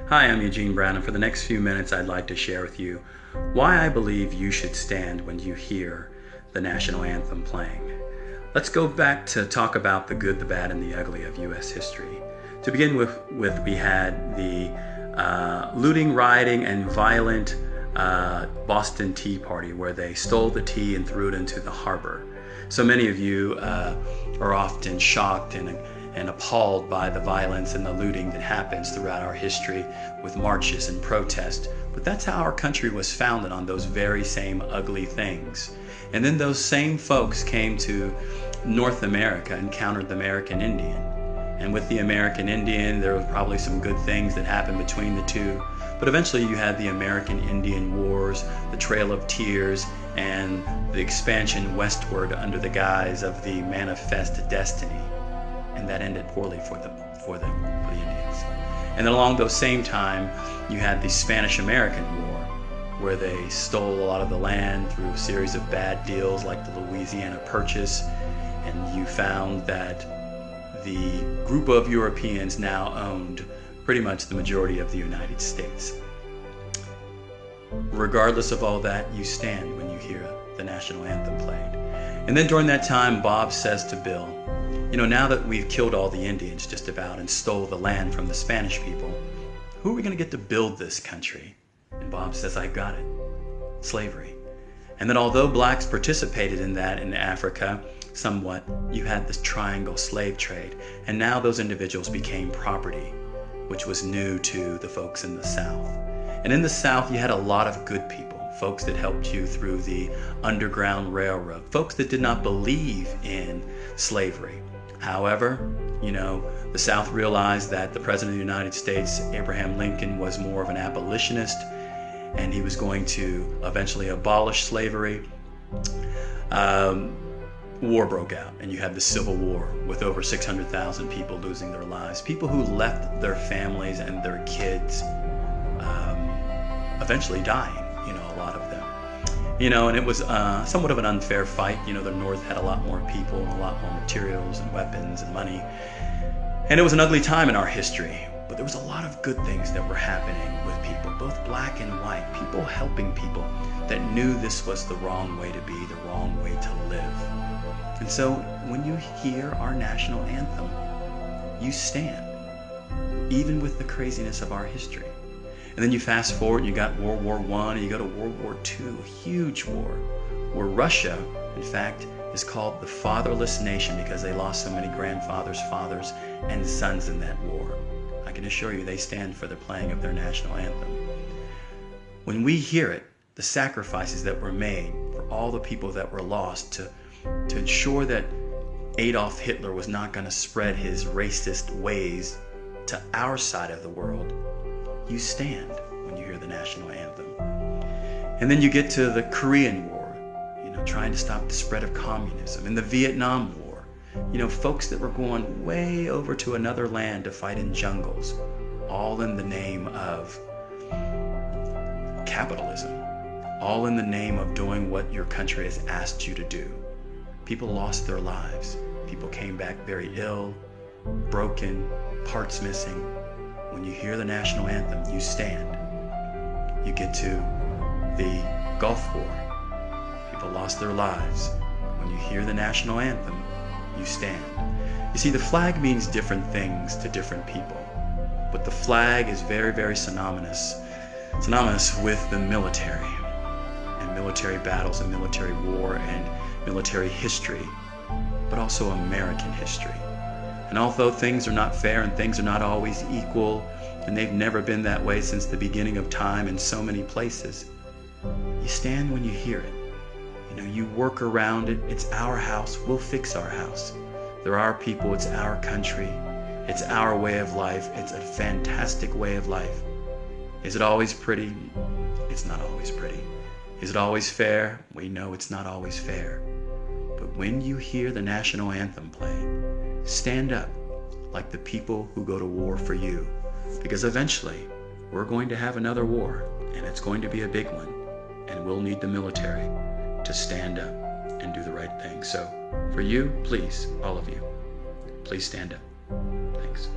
Hi, I'm Eugene Brown, and for the next few minutes, I'd like to share with you why I believe you should stand when you hear the national anthem playing. Let's go back to talk about the good, the bad, and the ugly of U.S. history. To begin with we had the looting, rioting, and violent Boston Tea Party, where they stole the tea and threw it into the harbor. So many of you are often shocked and appalled by the violence and the looting that happens throughout our history with marches and protests. But that's how our country was founded, on those very same ugly things. And then those same folks came to North America and encountered the American Indian. And with the American Indian, there were probably some good things that happened between the two. But eventually you had the American Indian Wars, the Trail of Tears, and the expansion westward under the guise of the Manifest Destiny. And that ended poorly for the Indians. And then along those same time, you had the Spanish-American War, where they stole a lot of the land through a series of bad deals like the Louisiana Purchase, and you found that the group of Europeans now owned pretty much the majority of the United States. Regardless of all that, you stand when you hear the national anthem played. And then during that time, Bob says to Bill, you know, now that we've killed all the Indians just about and stole the land from the Spanish people, who are we going to get to build this country? And Bob says, I got it. Slavery. And then although blacks participated in that in Africa somewhat, you had this triangle slave trade. And now those individuals became property, which was new to the folks in the South. And in the South, you had a lot of good people, folks that helped you through the Underground Railroad, folks that did not believe in slavery. However, you know, the South realized that the President of the United States, Abraham Lincoln, was more of an abolitionist, and he was going to eventually abolish slavery. War broke out, and you had the Civil War with over 600,000 people losing their lives, people who left their families and their kids eventually dying, you know, a lot of them. You know, and it was somewhat of an unfair fight. You know, the North had a lot more people, a lot more materials and weapons and money. And it was an ugly time in our history. But there was a lot of good things that were happening with people, both black and white, people helping people that knew this was the wrong way to be, the wrong way to live. And so when you hear our national anthem, you stand, even with the craziness of our history. And then you fast forward and you got World War I, and you go to World War II, a huge war, where Russia, in fact, is called the fatherless nation because they lost so many grandfathers, fathers, and sons in that war. I can assure you they stand for the playing of their national anthem. When we hear it, the sacrifices that were made for all the people that were lost to ensure that Adolf Hitler was not going to spread his racist ways to our side of the world, you stand when you hear the national anthem. And then you get to the Korean War, you know, trying to stop the spread of communism, and the Vietnam War, you know, folks that were going way over to another land to fight in jungles, all in the name of capitalism, all in the name of doing what your country has asked you to do. People lost their lives. People came back very ill, broken, parts missing. When you hear the national anthem, you stand. You get to the Gulf War. People lost their lives. When you hear the national anthem, you stand. You see, the flag means different things to different people, but the flag is very, very synonymous with the military and military battles and military war and military history, but also American history. And although things are not fair and things are not always equal, and they've never been that way since the beginning of time in so many places, you stand when you hear it. You know, you work around it. It's our house. We'll fix our house. There are people. It's our country. It's our way of life. It's a fantastic way of life. Is it always pretty? It's not always pretty. Is it always fair? We know it's not always fair. But when you hear the national anthem play, stand up like the people who go to war for you, because eventually we're going to have another war, and it's going to be a big one, and we'll need the military to stand up and do the right thing. So for you, please, all of you, please stand up. Thanks.